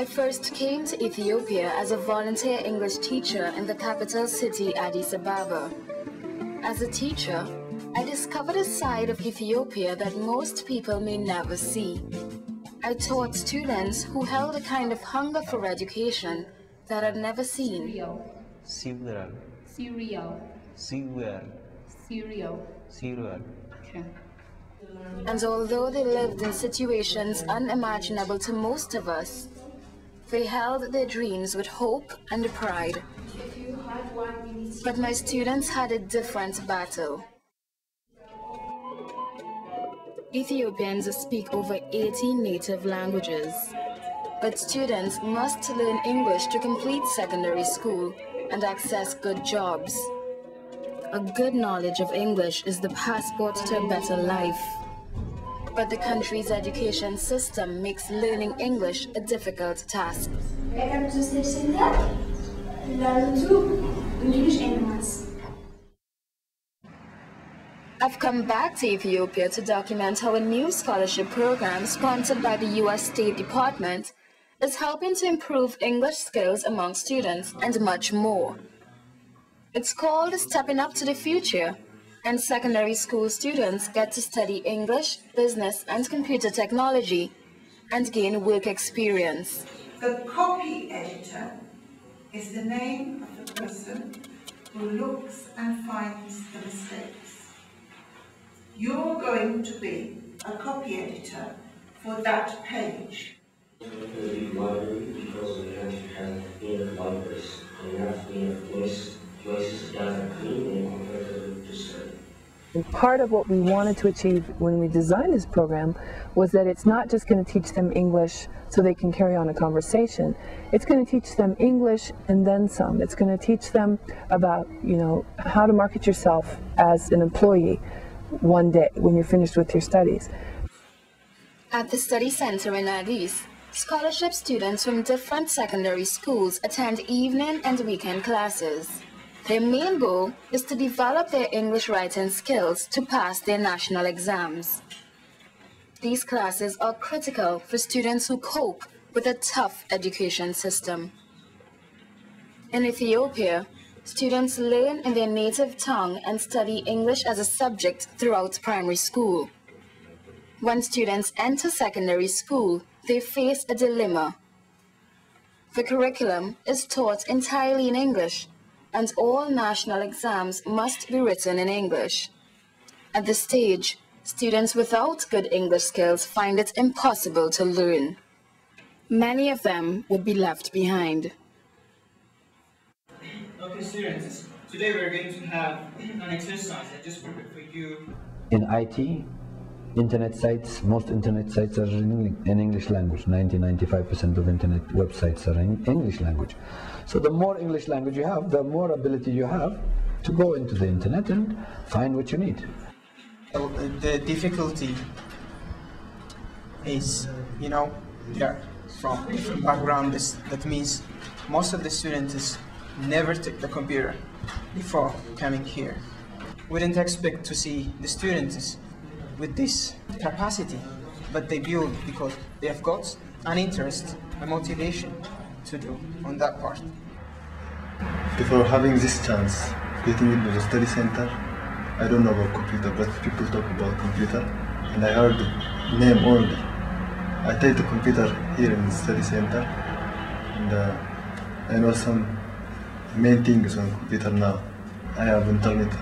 I first came to Ethiopia as a volunteer English teacher in the capital city, Addis Ababa. As a teacher, I discovered a side of Ethiopia that most people may never see. I taught students who held a kind of hunger for education that I'd never seen. Cereal. Okay. And although they lived in situations unimaginable to most of us, they held their dreams with hope and pride. But my students had a different battle. Ethiopians speak over 80 native languages, but students must learn English to complete secondary school and access good jobs. A good knowledge of English is the passport to a better life. But the country's education system makes learning English a difficult task. I've come back to Ethiopia to document how a new scholarship program sponsored by the US State Department is helping to improve English skills among students and much more. It's called Stepping Up to the Future, and secondary school students get to study English, business, and computer technology and gain work experience. The copy editor is the name of the person who looks and finds the mistakes. You're going to be a copy editor for that page. Because we have to have enough libraries and enough places that are clean and comfortable to study. And part of what we wanted to achieve when we designed this program was that it's not just going to teach them English so they can carry on a conversation. It's going to teach them English and then some. It's going to teach them about, how to market yourself as an employee one day when you're finished with your studies. At the study center in Addis, scholarship students from different secondary schools attend evening and weekend classes. Their main goal is to develop their English writing skills to pass their national exams. These classes are critical for students who cope with a tough education system. In Ethiopia, students learn in their native tongue and study English as a subject throughout primary school. When students enter secondary school, they face a dilemma. The curriculum is taught entirely in English, and all national exams must be written in English. At this stage, students without good English skills find it impossible to learn. Many of them would be left behind. Okay, students, today we're going to have an exercise I just prepared for you. In IT, internet sites, most internet sites are in English language. 90–95% of internet websites are in English language. So the more English language you have, the more ability you have to go into the internet and find what you need. The difficulty is, they're from different backgrounds. That means most of the students never took the computer before coming here. We didn't expect to see the students with this capacity, but they build because they have got an interest, a motivation to do on that part. Before having this chance, getting into the study center, I don't know about computer, but people talk about computer, and I heard the name only. I take the computer here in the study center, and I know some main things on computer now. I have internet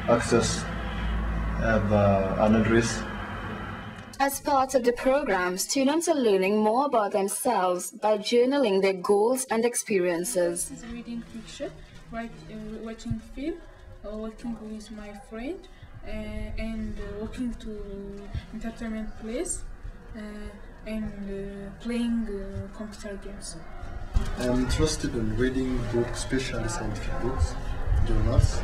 access, I have an address. As part of the program, students are learning more about themselves by journaling their goals and experiences. Reading fiction, watching film, working with my friend, and walking to entertainment place, and playing computer games. I am interested in reading books, especially scientific books, journals,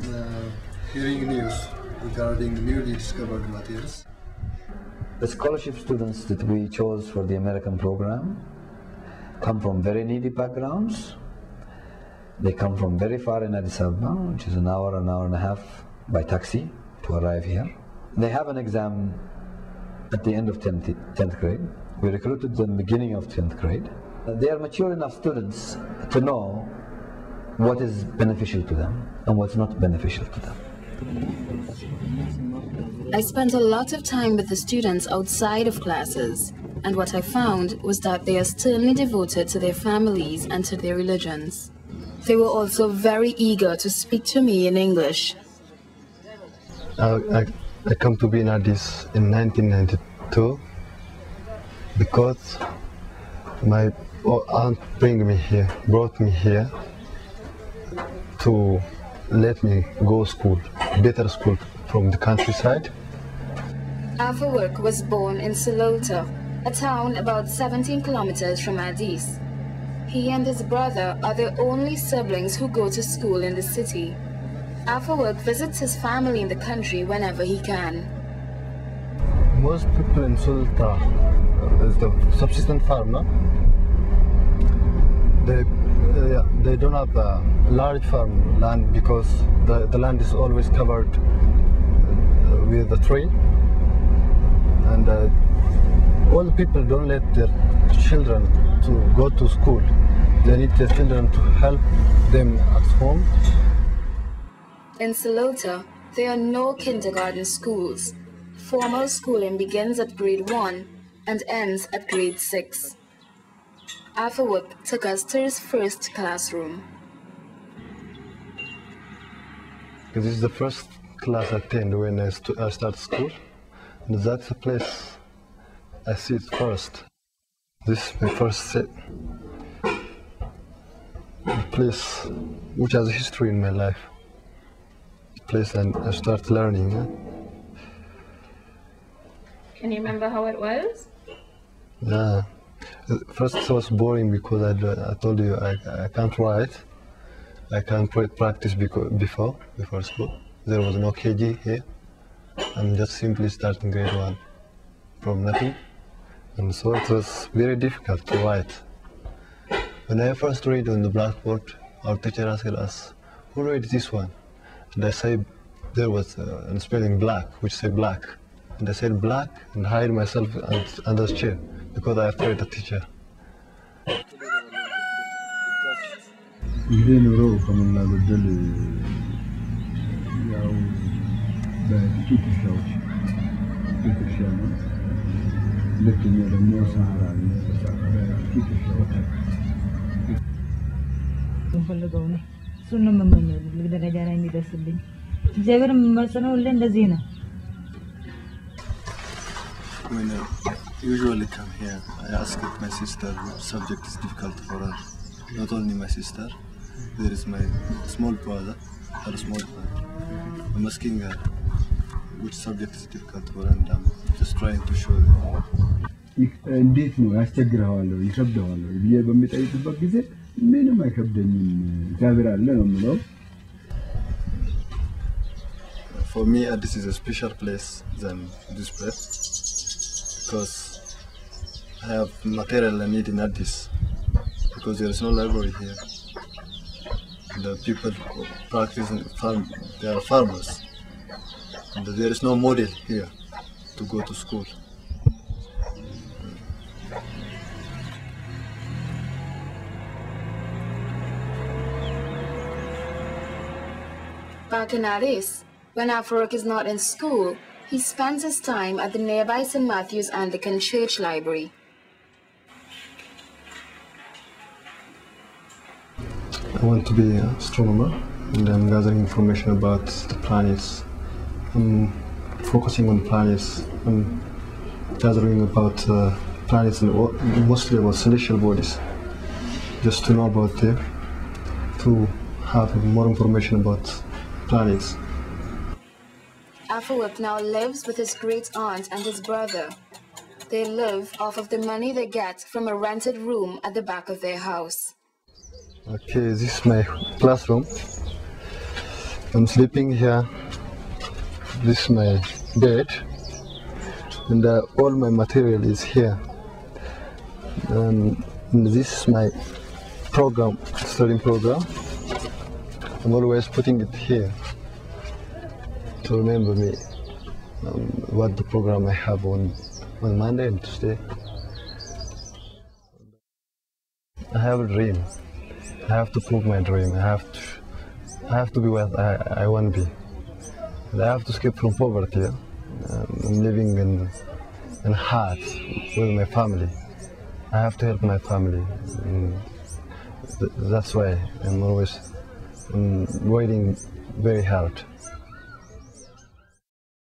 and hearing news regarding newly discovered materials. The scholarship students that we chose for the American program come from very needy backgrounds. They come from very far in Addis Ababa, which is an hour and a half by taxi to arrive here. They have an exam at the end of 10th grade, We recruited them beginning of 10th grade. They are mature enough students to know what is beneficial to them and what's not beneficial to them. I spent a lot of time with the students outside of classes, and what I found was that they are sternly devoted to their families and to their religions. They were also very eager to speak to me in English. I come to be in Addis in 1992 because my aunt brought me here to let me go school, better school from the countryside. Afewerk was born in Solota, a town about 17 kilometers from Addis. He and his brother are the only siblings who go to school in the city. Afewerk visits his family in the country whenever he can. Most people in Solota is the subsistence farmer. They don't have a large farm land because the land is always covered with a tree, and all the people don't let their children to go to school. They need their children to help them at home. In Solota, there are no kindergarten schools. Formal schooling begins at grade 1 and ends at grade 6. Afewerk took us to his first classroom. This is the first class I attend when I start school. And that's the place I see it first. This is my first set. A place which has history in my life. A place I start learning. Can you remember how it was? Yeah. First it was boring because I told you I can't write. I can't practice before school. There was no KG here. I'm just simply starting grade 1 from nothing. And so it was very difficult to write. When I first read on the blackboard, our teacher asked us, "Who read this one?" And I said, there was a spelling black, which said black. And I said black and hide myself under the chair because I afraid the teacher. When I usually come here, I ask my sister which subject is difficult for her. Not only my sister, there is my small brother, her small brother. I'm asking her which subject is difficult for her, and I'm just trying to show her. እንዴት ነው ያስቸግረዋለሁ ይከብደዋለሁ ብዬ በሚጠይቅበት ጊዜ ምንም አይከብደኝም እግዚአብሔር አለ ነው የምለው። For me, Addis is a special place than this place because I have material I need in Addis because there is no library here. The people practicing they are farmers, and there is no model here to go to school. Back in Addis, when Afewerk is not in school, he spends his time at the nearby St. Matthew's Anglican Church Library. I want to be an astronomer, and I'm gathering information about the planets. I'm focusing on planets. I'm gathering about planets and mostly about celestial bodies, just to know about them, to have more information about planets. Afewerk now lives with his great aunt and his brother. They live off of the money they get from a rented room at the back of their house. Okay, this is my classroom. I'm sleeping here. This is my bed, and all my material is here. And this is my program, studying program. I'm always putting it here to remember me what the program I have on Monday and Tuesday. I have a dream. I have to prove my dream. I have to be what I want to be. And I have to escape from poverty. I'm living in hut with my family. I have to help my family. That's why I'm always working very hard.